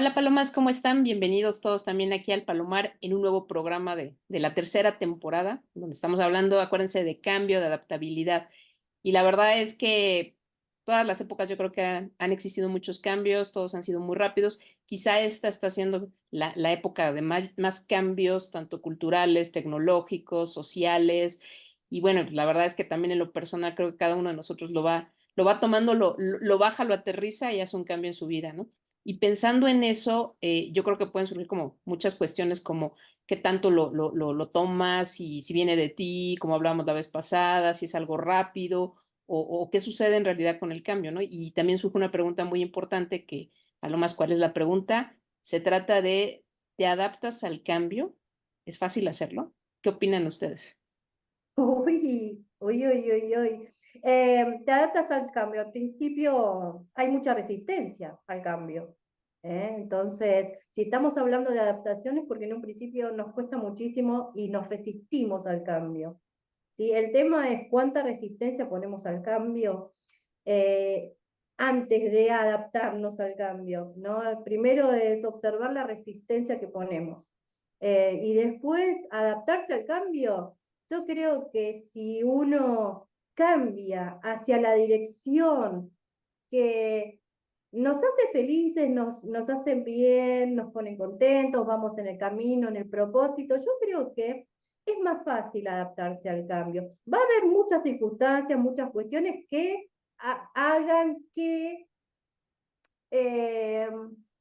Hola Palomas, ¿cómo están? Bienvenidos todos también aquí al Palomar en un nuevo programa de la tercera temporada, donde estamos hablando, acuérdense, de cambio, de adaptabilidad. Y la verdad es que todas las épocas yo creo que han existido muchos cambios, todos han sido muy rápidos. Quizá esta está siendo la época de más cambios, tanto culturales, tecnológicos, sociales. Y bueno, la verdad es que también en lo personal creo que cada uno de nosotros lo va tomando, lo baja, lo aterriza y hace un cambio en su vida, ¿no? Y pensando en eso, yo creo que pueden surgir como muchas cuestiones como qué tanto lo tomas, si viene de ti, como hablábamos la vez pasada, si es algo rápido o qué sucede en realidad con el cambio, ¿no? Y también surge una pregunta muy importante que, a lo más, ¿cuál es la pregunta? Se trata de, ¿te adaptas al cambio? ¿Es fácil hacerlo? ¿Qué opinan ustedes? Uy, uy, uy, uy, uy. Te adaptas al cambio. Al principio hay mucha resistencia al cambio. Entonces, si estamos hablando de adaptaciones, porque en un principio nos cuesta muchísimo y nos resistimos al cambio. ¿Sí? El tema es cuánta resistencia ponemos al cambio eh, antes de adaptarnos al cambio, ¿no? Primero es observar la resistencia que ponemos. Y después adaptarse al cambio. Yo creo que si uno cambia hacia la dirección que nos hace felices, nos hacen bien, nos ponen contentos, vamos en el camino, en el propósito, yo creo que es más fácil adaptarse al cambio. Va a haber muchas circunstancias, muchas cuestiones que hagan que eh,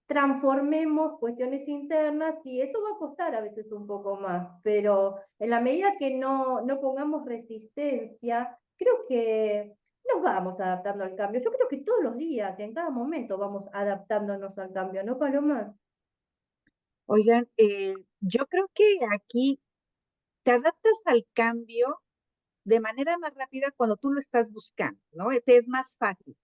transformemos cuestiones internas y eso va a costar a veces un poco más, pero en la medida que no pongamos resistencia, creo que nos vamos adaptando al cambio. Yo creo que todos los días y en cada momento vamos adaptándonos al cambio, ¿no, Palomas? Oigan, yo creo que aquí te adaptas al cambio de manera más rápida cuando tú lo estás buscando, ¿no? Te es más fácil.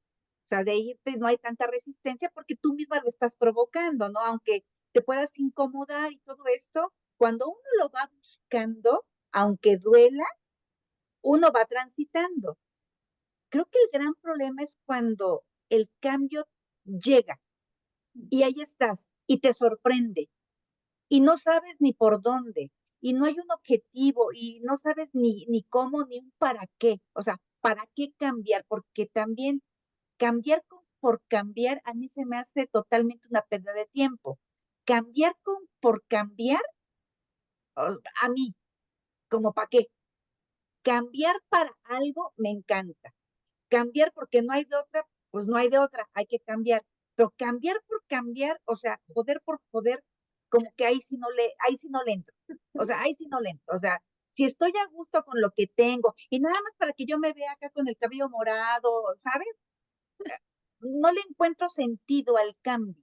O sea, de irte no hay tanta resistencia porque tú misma lo estás provocando, ¿no? Aunque te puedas incomodar y todo esto, cuando uno lo va buscando, aunque duela, uno va transitando. Creo que el gran problema es cuando el cambio llega y ahí estás y te sorprende y no sabes ni por dónde, y no hay un objetivo, y no sabes ni cómo, ni un para qué. O sea, ¿para qué cambiar? Porque también por cambiar a mí se me hace totalmente una pérdida de tiempo. Por cambiar, a mí, como para qué. Cambiar para algo me encanta. Cambiar porque no hay de otra, pues no hay de otra, hay que cambiar. Pero cambiar por cambiar, o sea, joder por joder, como que ahí sí no le entro. O sea, ahí sí no le entro. O sea, si estoy a gusto con lo que tengo, y nada más para que yo me vea acá con el cabello morado, ¿sabes? No le encuentro sentido al cambio.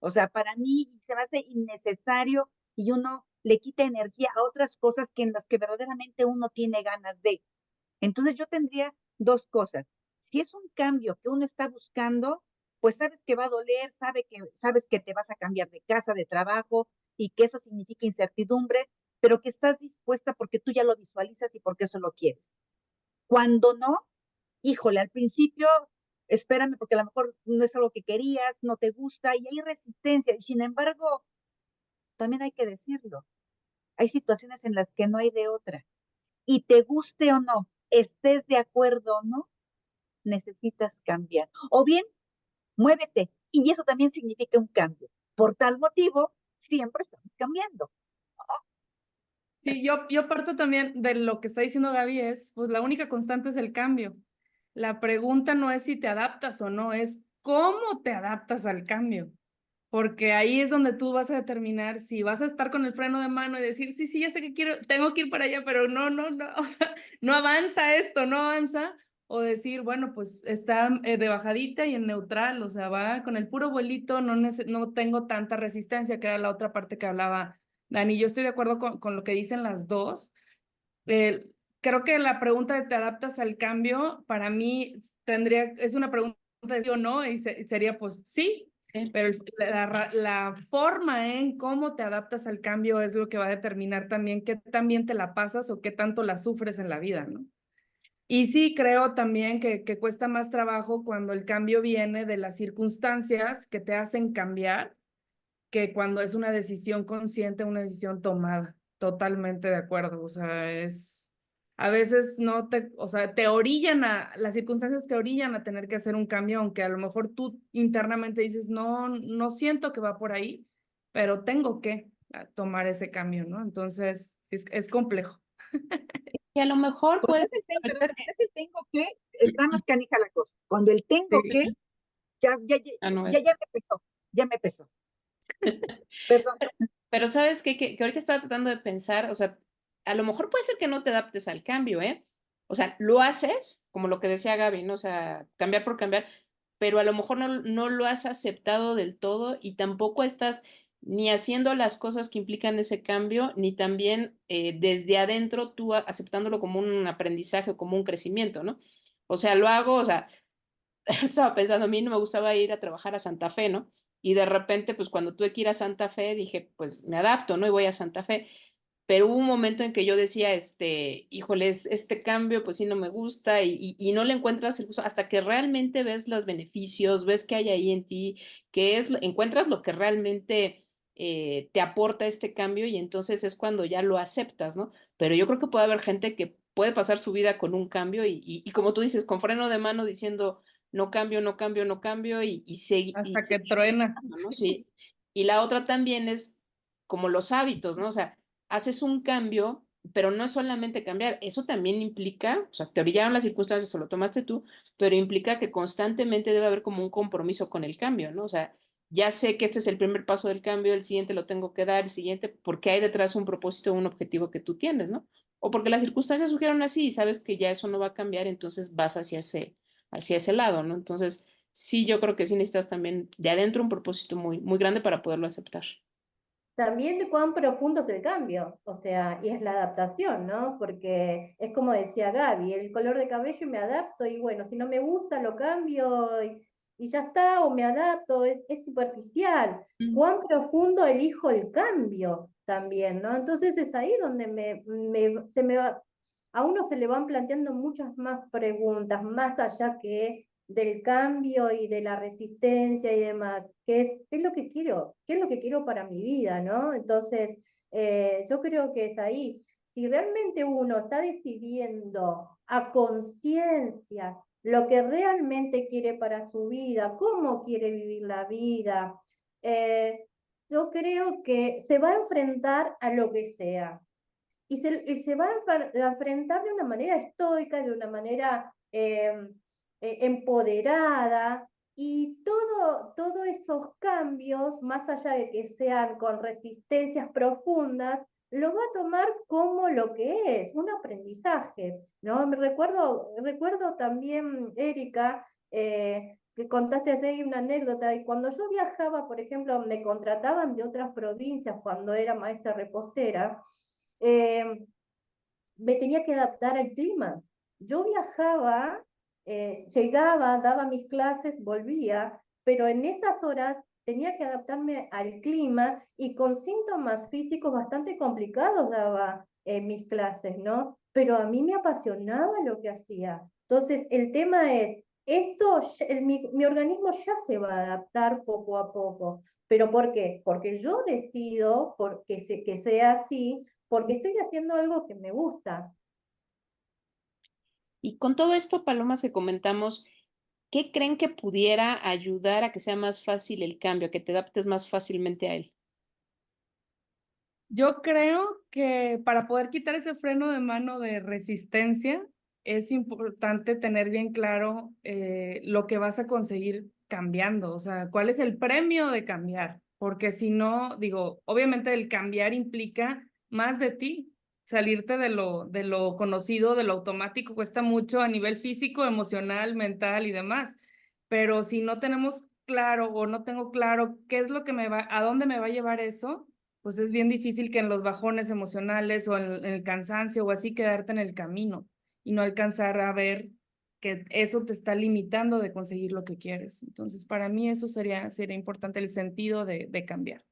O sea, para mí se me hace innecesario y uno le quita energía a otras cosas que en las que verdaderamente uno tiene ganas de. Entonces yo tendría dos cosas. Si es un cambio que uno está buscando, pues sabes que va a doler, sabes que te vas a cambiar de casa, de trabajo y que eso significa incertidumbre, pero que estás dispuesta porque tú ya lo visualizas y porque eso lo quieres. Cuando no, híjole, al principio, espérame porque a lo mejor no es algo que querías, no te gusta y hay resistencia. Y sin embargo, también hay que decirlo, hay situaciones en las que no hay de otra. Y te guste o no, estés de acuerdo o no, necesitas cambiar. O bien, muévete. Y eso también significa un cambio. Por tal motivo, siempre estamos cambiando. Sí, yo parto también de lo que está diciendo Gaby es, pues la única constante es el cambio. La pregunta no es si te adaptas o no, es cómo te adaptas al cambio. Porque ahí es donde tú vas a determinar si vas a estar con el freno de mano y decir, sí, sí, ya sé que quiero, tengo que ir para allá, pero no, o sea, no avanza esto, no avanza. O decir, bueno, pues está de bajadita y en neutral, o sea, va con el puro vuelito, no tengo tanta resistencia, que era la otra parte que hablaba Dani. Yo estoy de acuerdo con lo que dicen las dos. Creo que la pregunta de ¿te adaptas al cambio? Para mí es una pregunta de sí o no, y sería pues sí, Sí. pero la forma en cómo te adaptas al cambio es lo que va a determinar también qué tan bien te la pasas o qué tanto la sufres en la vida, ¿no? Y sí, creo también que cuesta más trabajo cuando el cambio viene de las circunstancias que te hacen cambiar que cuando es una decisión consciente, una decisión tomada. Totalmente de acuerdo. O sea, a veces no o sea, las circunstancias te orillan a tener que hacer un cambio, aunque a lo mejor tú internamente dices, no, no siento que va por ahí, pero tengo que tomar ese cambio, ¿no? Entonces, sí, es complejo. Y a lo mejor Cuando puede es el tengo, ser perdón, cuando es el tengo que, está más canija la cosa. Cuando el tengo que, Sí. ya, ya, ya, ah, no ya, es. ya me pesó. Perdón. Pero ¿sabes qué? Que ahorita estaba tratando de pensar, o sea, a lo mejor puede ser que no te adaptes al cambio, ¿eh? O sea, lo haces, como lo que decía Gaby, ¿no? O sea, cambiar por cambiar, pero a lo mejor no lo has aceptado del todo y tampoco estás ni haciendo las cosas que implican ese cambio, ni también desde adentro tú aceptándolo como un aprendizaje o como un crecimiento, ¿no? O sea, lo hago, o sea, estaba pensando, a mí no me gustaba ir a trabajar a Santa Fe, ¿no? Y de repente, pues cuando tuve que ir a Santa Fe, dije, pues me adapto, ¿no? Y voy a Santa Fe. Pero hubo un momento en que yo decía, híjole, este cambio, pues sí no me gusta y no le encuentras el gusto hasta que realmente ves los beneficios, ves que hay ahí en ti, encuentras lo que realmente te aporta este cambio y entonces es cuando ya lo aceptas, ¿no? Pero yo creo que puede haber gente que puede pasar su vida con un cambio y como tú dices, con freno de mano diciendo, no cambio, no cambio, no cambio y Hasta se que sigue truena. quedando, ¿no? Sí. Y la otra también es como los hábitos, ¿no? O sea, haces un cambio, pero no es solamente cambiar, eso también implica, o sea, te orillaron las circunstancias o lo tomaste tú, pero implica que constantemente debe haber como un compromiso con el cambio, ¿no? O sea, ya sé que este es el primer paso del cambio, el siguiente lo tengo que dar, el siguiente, porque hay detrás un propósito, un objetivo que tú tienes, ¿no? O porque las circunstancias surgieron así y sabes que ya eso no va a cambiar, entonces vas hacia ese lado, ¿no? Entonces, sí, yo creo que sí necesitas también de adentro un propósito muy, muy grande para poderlo aceptar. También de cuán profundo es el cambio, o sea, y es la adaptación, ¿no? Porque es como decía Gaby, el color de cabello me adapto y bueno, si no me gusta lo cambio y ya está, o me adapto, es superficial. Mm. Cuán profundo elijo el cambio también, ¿no? Entonces es ahí donde se me va, a uno se le van planteando muchas más preguntas, más allá que del cambio y de la resistencia y demás, qué es lo que quiero, qué es lo que quiero para mi vida, ¿no? Entonces, yo creo que es ahí. Si realmente uno está decidiendo a conciencia lo que realmente quiere para su vida, cómo quiere vivir la vida, eh, yo creo que se va a enfrentar a lo que sea y se va a enfrentar de una manera estoica, de una manera empoderada, y todos esos cambios, más allá de que sean con resistencias profundas, lo va a tomar como lo que es, un aprendizaje, ¿no? Recuerdo también, Erika, que contaste así una anécdota, y cuando yo viajaba, por ejemplo, me contrataban de otras provincias cuando era maestra repostera, eh, me tenía que adaptar al clima. Yo viajaba, llegaba, daba mis clases, volvía, pero en esas horas tenía que adaptarme al clima y con síntomas físicos bastante complicados daba mis clases, ¿no? Pero a mí me apasionaba lo que hacía. Entonces, el tema es, mi organismo ya se va a adaptar poco a poco. ¿Pero por qué? Porque yo decido que sea así, porque estoy haciendo algo que me gusta. Y con todo esto, palomas que comentamos, ¿qué creen que pudiera ayudar a que sea más fácil el cambio, a que te adaptes más fácilmente a él? Yo creo que para poder quitar ese freno de mano de resistencia, es importante tener bien claro lo que vas a conseguir cambiando, o sea, cuál es el premio de cambiar, porque si no, digo, obviamente el cambiar implica más de ti, salirte de lo conocido, de lo automático, cuesta mucho a nivel físico, emocional, mental y demás, pero si no tenemos claro o no tengo claro qué es lo que a dónde me va a llevar eso, pues es bien difícil que en los bajones emocionales o en el cansancio o así quedarte en el camino y no alcanzar a ver que eso te está limitando de conseguir lo que quieres. Entonces, para mí eso sería importante el sentido de cambiar.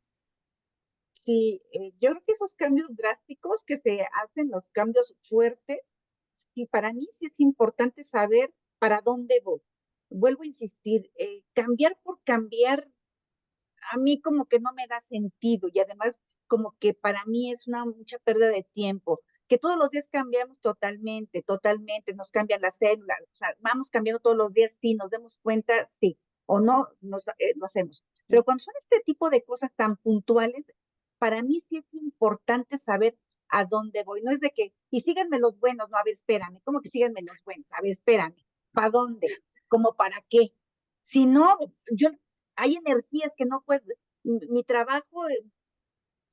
Sí, yo creo que esos cambios drásticos que se hacen, los cambios fuertes, sí, para mí sí es importante saber para dónde voy. Vuelvo a insistir, cambiar por cambiar a mí como que no me da sentido y además como que para mí es una mucha pérdida de tiempo, que todos los días cambiamos totalmente, totalmente, nos cambian las células, o sea, vamos cambiando todos los días, sí, nos demos cuenta, sí, o no, lo hacemos. Pero cuando son este tipo de cosas tan puntuales, para mí sí es importante saber a dónde voy. No es de que, y síganme los buenos, no, a ver, espérame, ¿cómo que síganme los buenos? A ver, espérame, ¿para dónde? ¿Cómo para qué? Si no, yo, hay energías que no puedo, mi trabajo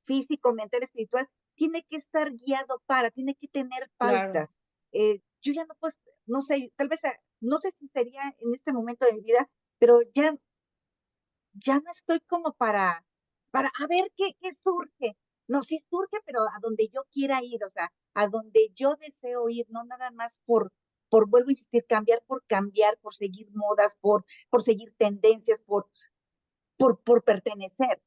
físico, mental, espiritual, tiene que estar guiado tiene que tener Claro. pautas. Yo ya no puedo, no sé, tal vez, no sé si sería en este momento de mi vida, pero ya no estoy como para a ver qué surge. No, sí surge, pero a donde yo quiera ir, o sea, a donde yo deseo ir, no nada más vuelvo a insistir, cambiar, por seguir modas, por seguir tendencias, por pertenecer.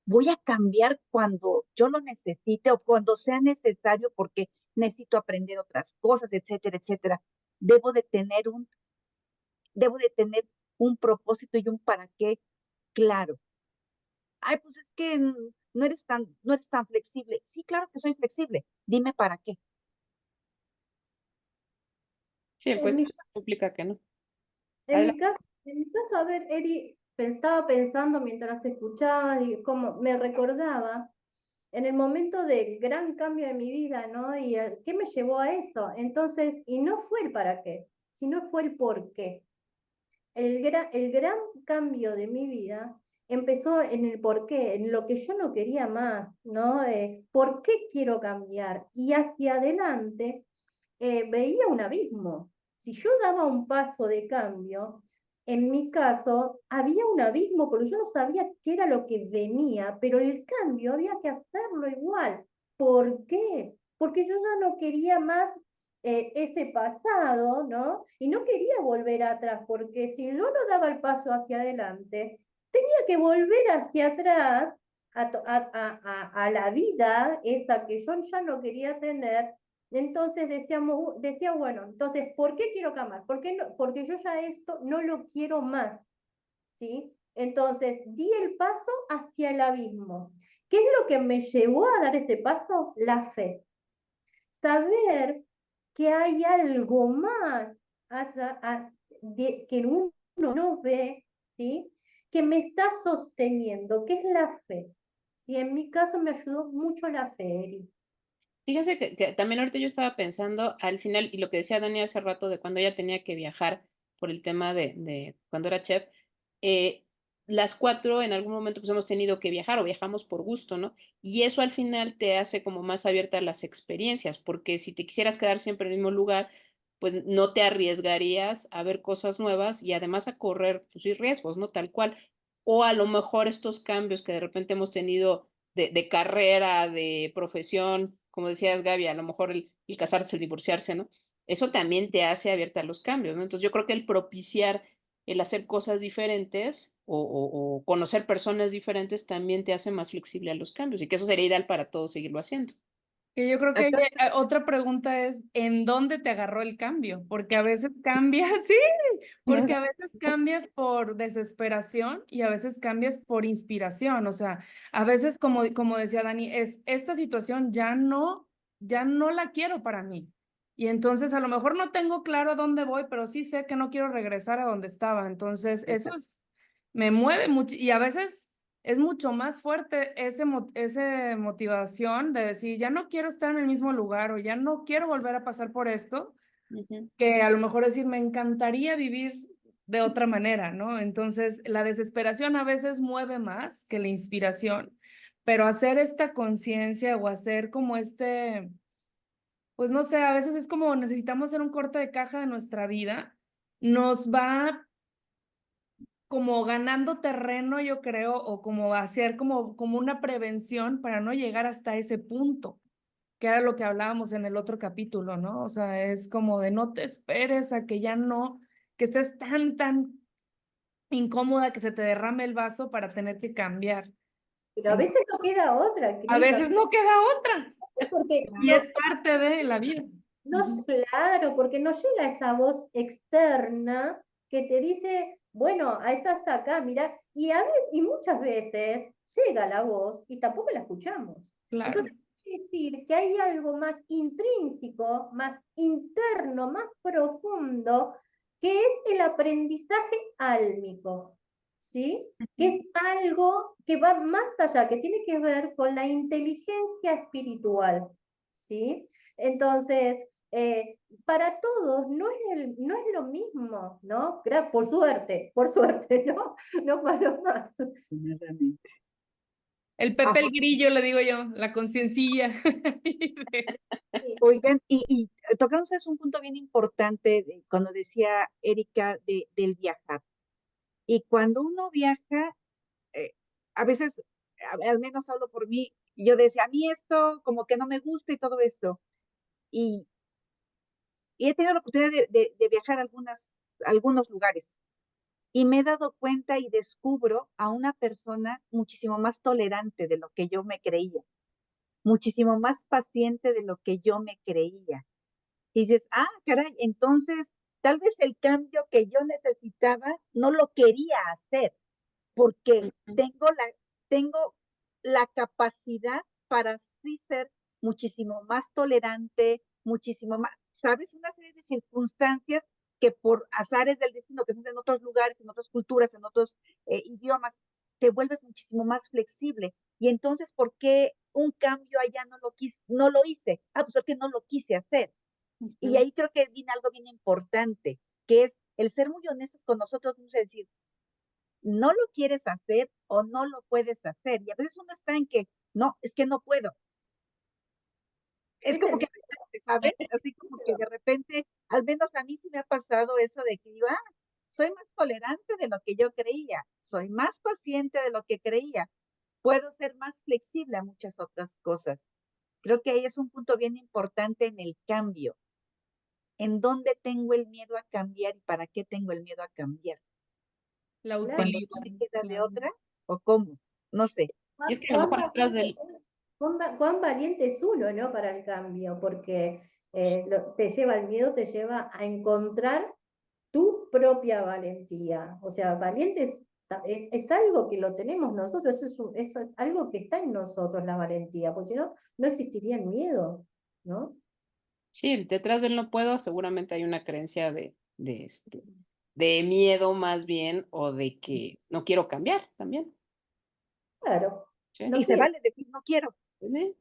Voy a cambiar cuando yo lo necesite o cuando sea necesario porque necesito aprender otras cosas, etcétera, etcétera. Debo de tener debo de tener un propósito y un para qué claro. Ay, pues es que no eres tan flexible. Sí, claro que soy flexible. Dime para qué. Sí, En pues mi implica que no. En mi Adelante. caso, a ver, Eri, estaba pensando mientras escuchaba, y como me recordaba en el momento del gran cambio de mi vida, ¿no? Y qué me llevó a eso. Entonces, y no fue el para qué, sino fue el por qué. El gran cambio de mi vida empezó en el por qué, en lo que yo no quería más, ¿no? ¿Por qué quiero cambiar? Y hacia adelante veía un abismo. Si yo daba un paso de cambio, en mi caso había un abismo porque yo no sabía qué era lo que venía, pero el cambio había que hacerlo igual. ¿Por qué? Porque yo ya no quería más ese pasado, ¿no? Y no quería volver atrás, porque si yo no daba el paso hacia adelante, tenía que volver hacia atrás a la vida, esa que yo ya no quería tener. Entonces decía, bueno, entonces, ¿por qué quiero cambiar? ¿Por qué no? Porque yo ya esto no lo quiero más, ¿sí? Entonces, di el paso hacia el abismo. ¿Qué es lo que me llevó a dar ese paso? La fe. Saber que hay algo más que uno no ve, ¿sí? Que me está sosteniendo, que es la fe. Y en mi caso me ayudó mucho la fe, Eri. Fíjense que también ahorita yo estaba pensando al final, y lo que decía Dani hace rato de cuando ella tenía que viajar por el tema de cuando era chef, eh, las cuatro en algún momento pues hemos tenido que viajar o viajamos por gusto, ¿no? Y eso al final te hace como más abierta a las experiencias, porque si te quisieras quedar siempre en el mismo lugar, pues no te arriesgarías a ver cosas nuevas y además a correr pues, sí, riesgos, ¿no? Tal cual. O a lo mejor estos cambios que de repente hemos tenido de carrera, de profesión, como decías Gaby, a lo mejor el casarse, el divorciarse, ¿no? Eso también te hace abierta a los cambios, ¿no? Entonces yo creo que el propiciar el hacer cosas diferentes o conocer personas diferentes también te hace más flexible a los cambios y que eso sería ideal para todos seguirlo haciendo. Que yo creo que Acá, otra pregunta es, ¿en dónde te agarró el cambio? Porque a veces cambias, sí, porque a veces cambias por desesperación y a veces cambias por inspiración. O sea, a veces, como decía Dani, esta situación ya no la quiero para mí. Y entonces a lo mejor no tengo claro a dónde voy, pero sí sé que no quiero regresar a donde estaba. Entonces, me mueve mucho y a veces es mucho más fuerte ese motivación de decir, ya no quiero estar en el mismo lugar o ya no quiero volver a pasar por esto, Ujú. que a lo mejor decir, me encantaría vivir de otra manera, ¿no? Entonces, la desesperación a veces mueve más que la inspiración, pero hacer esta conciencia o hacer como pues no sé, a veces es como necesitamos hacer un corte de caja de nuestra vida, nos va como ganando terreno, yo creo, o como hacer como una prevención para no llegar hasta ese punto, que era lo que hablábamos en el otro capítulo, ¿no? O sea, es como de no te esperes a que ya no, que estés tan incómoda que se te derrame el vaso para tener que cambiar. Pero a veces no queda otra, A querida, veces no queda otra porque y no, es parte de la vida. no, claro, porque no llega esa voz externa que te dice, bueno, a esa hasta acá, mira, y muchas veces llega la voz y tampoco la escuchamos. Claro. Entonces, quiere decir que hay algo más intrínseco, más interno, más profundo, que es el aprendizaje álmico, ¿sí? Que es algo que va más allá, que tiene que ver con la inteligencia espiritual, ¿sí? Entonces, para todos no es lo mismo, ¿no? Por suerte, ¿no? No para los más. Realmente. El Pepe Ajá. el Grillo, le digo yo, la conciencilla. Sí, Oigan, y tocamos es un punto bien importante cuando decía Erika del viajar. Y cuando uno viaja, eh, a veces, al menos hablo por mí, yo decía, a mí esto como que no me gusta y todo esto. Y, y he tenido la oportunidad de viajar a algunos lugares. Y me he dado cuenta y descubro a una persona muchísimo más tolerante de lo que yo me creía, muchísimo más paciente de lo que yo me creía. Y dices, ah, caray, entonces tal vez el cambio que yo necesitaba no lo quería hacer, porque tengo la capacidad para sí ser muchísimo más tolerante, muchísimo más, ¿sabes? Una serie de circunstancias que por azares del destino, que son en otros lugares, en otras culturas, en otros idiomas, te vuelves muchísimo más flexible. Y entonces, ¿por qué un cambio allá no lo hice? Ah, pues porque no lo quise hacer. Y ahí creo que viene algo bien importante, que es el ser muy honestos con nosotros mismos, es decir, no lo quieres hacer o no lo puedes hacer. Y a veces uno está en que, no, es que no puedo. Es es como el que, ¿sabes? Así como que de repente, al menos a mí sí me ha pasado eso de que digo, ah, soy más tolerante de lo que yo creía, soy más paciente de lo que creía, puedo ser más flexible a muchas otras cosas. Creo que ahí es un punto bien importante en el cambio. ¿En dónde tengo el miedo a cambiar y para qué tengo el miedo a cambiar? La claro. ¿Cuando no utilidad, me queda de claro. otra o cómo? No sé. Y es que a lo Cuán mejor atrás valiente, del, cuán valiente es uno, ¿no? Para el cambio, porque te lleva el miedo, te lleva a encontrar tu propia valentía. O sea, valiente es algo que lo tenemos nosotros, eso es algo que está en nosotros, la valentía, porque si no, no existiría el miedo, ¿no? sí, detrás del no puedo, seguramente hay una creencia de miedo más bien, o de que no quiero cambiar también. Claro, ¿Sí? no Y se quiero. vale decir no quiero. ¿Sí?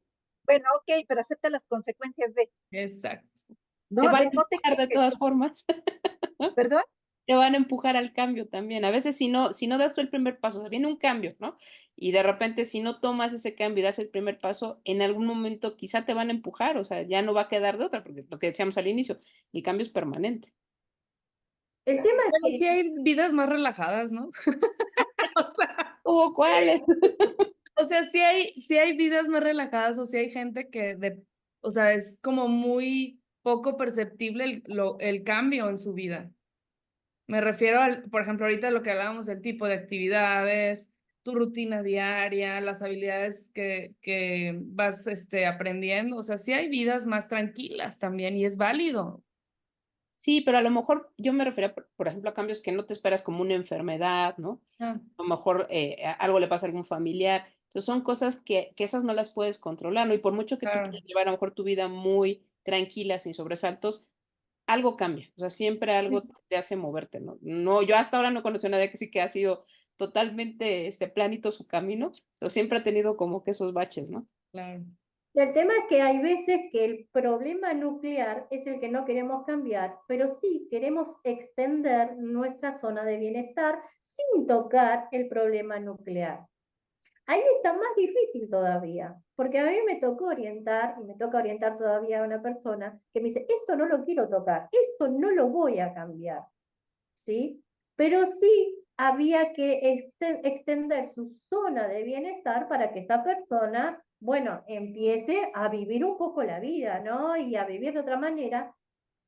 Bueno, ok, pero acepta las consecuencias de, Exacto. Te no, van a no, no te empujar de quejes, todas formas. ¿perdón? Te van a empujar al cambio también. A veces si no das tú el primer paso, o sea, viene un cambio, ¿no? Y de repente si no tomas ese cambio y das el primer paso, en algún momento quizá te van a empujar, o sea, ya no va a quedar de otra, porque lo que decíamos al inicio, el cambio es permanente. El tema es Pero sí que hay vidas más relajadas, ¿no? O sea, ¿Cómo cuáles? sí hay vidas más relajadas o sí hay gente o sea, es como muy poco perceptible el cambio en su vida. Me refiero por ejemplo, ahorita lo que hablábamos del tipo de actividades, tu rutina diaria, las habilidades que vas aprendiendo. O sea, sí hay vidas más tranquilas también y es válido. Sí, pero a lo mejor yo me refería, por ejemplo, a cambios que no te esperas como una enfermedad, ¿no? Ah, A lo mejor algo le pasa a algún familiar. Entonces son cosas que esas no las puedes controlar, ¿no? Y por mucho que tú claro, quieras llevar a lo mejor tu vida muy tranquila, sin sobresaltos, algo cambia. O sea, siempre algo te hace moverte, ¿no? No, yo hasta ahora no conocí a nadie que sí que ha sido totalmente planito su camino. O siempre ha tenido como que esos baches, ¿no? claro. el tema es que hay veces que el problema nuclear es el que no queremos cambiar, pero sí queremos extender nuestra zona de bienestar sin tocar el problema nuclear. Ahí está más difícil todavía, porque a mí me tocó orientar, y me toca orientar todavía a una persona que me dice, esto no lo quiero tocar, esto no lo voy a cambiar, ¿sí? Pero sí había que extender su zona de bienestar para que esa persona, bueno, empiece a vivir un poco la vida, ¿no? Y a vivir de otra manera.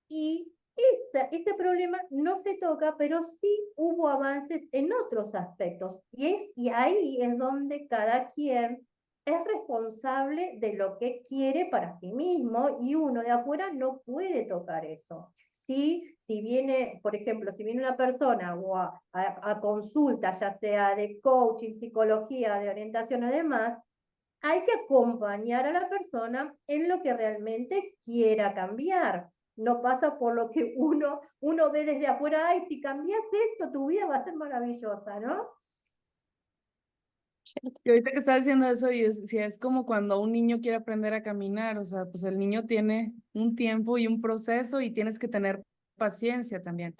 Y este problema no se toca, pero sí hubo avances en otros aspectos. Y ahí es donde cada quien es responsable de lo que quiere para sí mismo y uno de afuera no puede tocar eso. sí, si viene, por ejemplo, si viene una persona o a consulta, ya sea de coaching, psicología, de orientación o demás, hay que acompañar a la persona en lo que realmente quiera cambiar. No pasa por lo que uno ve desde afuera, ay, si cambias esto, tu vida va a ser maravillosa, ¿no? ¿cierto? Y ahorita que estás diciendo eso, si es como cuando un niño quiere aprender a caminar, o sea, pues el niño tiene un tiempo y un proceso y tienes que tener paciencia también.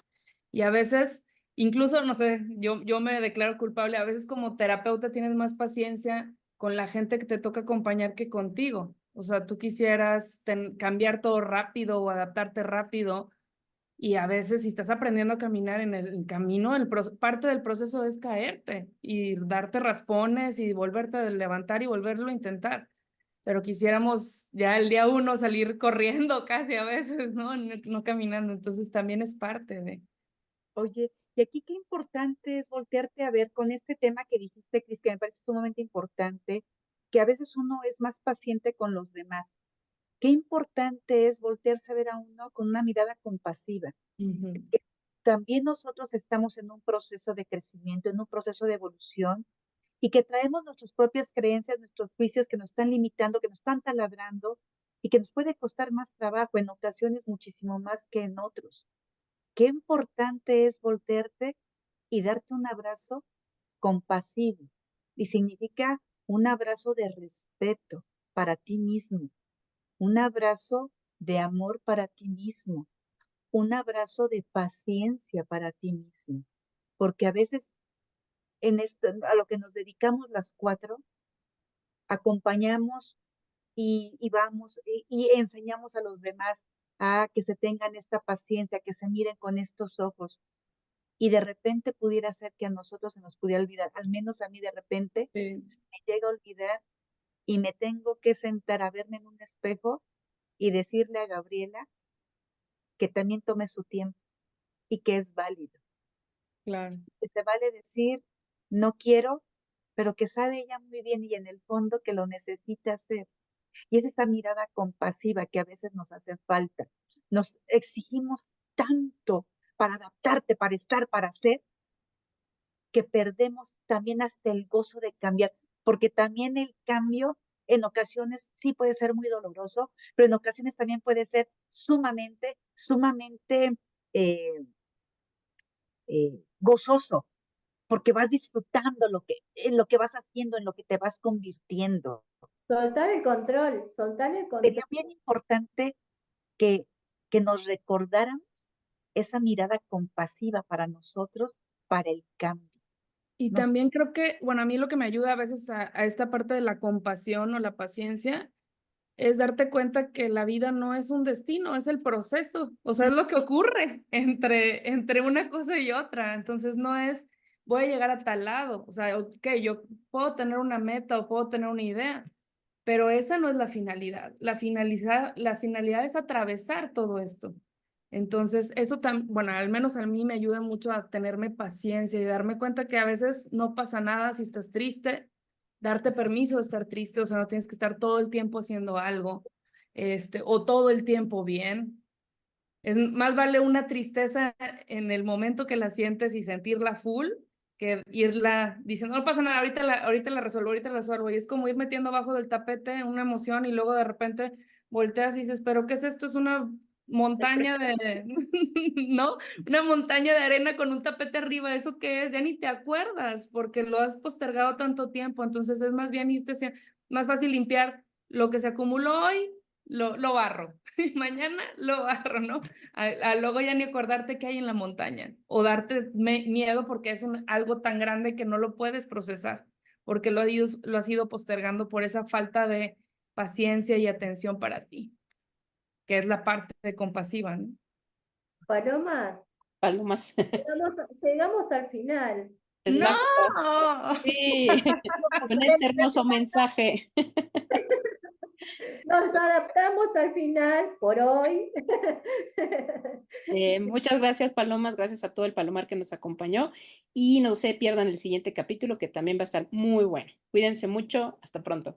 Y a veces, incluso, no sé, yo me declaro culpable, a veces como terapeuta tienes más paciencia con la gente que te toca acompañar que contigo. O sea, tú quisieras cambiar todo rápido o adaptarte rápido. Y a veces si estás aprendiendo a caminar en el camino, parte del proceso es caerte y darte raspones y volverte a levantar y volverlo a intentar. Pero quisiéramos ya el día uno salir corriendo casi a veces, ¿no? No caminando. Entonces también es parte de... Oye, y aquí qué importante es voltearte a ver con este tema que dijiste, Cris, que me parece sumamente importante, que a veces uno es más paciente con los demás. Qué importante es voltearse a ver a uno con una mirada compasiva. Ujú. Que también nosotros estamos en un proceso de crecimiento, en un proceso de evolución, y que traemos nuestras propias creencias, nuestros juicios que nos están limitando, que nos están taladrando y que nos puede costar más trabajo, en ocasiones muchísimo más que en otros. Qué importante es voltearte y darte un abrazo compasivo. Y significa un abrazo de respeto para ti mismo, un abrazo de amor para ti mismo, un abrazo de paciencia para ti mismo. Porque a veces en esto, a lo que nos dedicamos las cuatro, acompañamos y vamos y enseñamos a los demás a que se tengan esta paciencia, que se miren con estos ojos. Y de repente pudiera ser que a nosotros se nos pudiera olvidar, al menos a mí de repente Sí, se me llega a olvidar y me tengo que sentar a verme en un espejo y decirle a Gabriela que también tome su tiempo y que es válido, claro. que se vale decir no quiero, pero que sabe ella muy bien y en el fondo que lo necesita hacer. Y es esa mirada compasiva que a veces nos hace falta. Nos exigimos tanto para adaptarte, para estar, para ser, que perdemos también hasta el gozo de cambiar, porque también el cambio en ocasiones sí puede ser muy doloroso, pero en ocasiones también puede ser sumamente eh, gozoso, porque vas disfrutando en lo que vas haciendo, en lo que te vas convirtiendo. Soltar el control. Sería bien importante que, que nos recordáramos esa mirada compasiva para nosotros, para el cambio. Y Nos, también creo que, bueno, a mí lo que me ayuda a veces a esta parte de la compasión o la paciencia es darte cuenta que la vida no es un destino, es el proceso, o sea, es lo que ocurre entre una cosa y otra. Entonces no es, voy a llegar a tal lado, o sea, ok, yo puedo tener una meta o puedo tener una idea, pero esa no es la finalidad. La finalidad es atravesar todo esto. Entonces, eso bueno, al menos a mí me ayuda mucho a tenerme paciencia y darme cuenta que a veces no pasa nada si estás triste, darte permiso de estar triste, o sea, no tienes que estar todo el tiempo haciendo algo, o todo el tiempo bien. Más vale una tristeza en el momento que la sientes y sentirla full que irla diciendo, no pasa nada, ahorita la resuelvo. Y es como ir metiendo abajo del tapete una emoción y luego de repente volteas y dices, pero ¿qué es esto? Es una montaña de, ¿no? Una montaña de arena con un tapete arriba, ¿eso qué es? Ya ni te acuerdas porque lo has postergado tanto tiempo. Entonces es más bien más fácil limpiar lo que se acumuló hoy, lo barro. Y mañana lo barro, ¿no? A luego ya ni acordarte qué hay en la montaña o darte miedo porque es algo tan grande que no lo puedes procesar, porque lo has ido postergando por esa falta de paciencia y atención para ti, que es la parte compasiva, ¿no? Paloma, Palomas. llegamos al final. ¡No! Exacto. Sí, con este hermoso mensaje. Nos adaptamos al final por hoy. Muchas gracias, Palomas. Gracias a todo el Palomar que nos acompañó. Y no se pierdan el siguiente capítulo que también va a estar muy bueno. Cuídense mucho. Hasta pronto.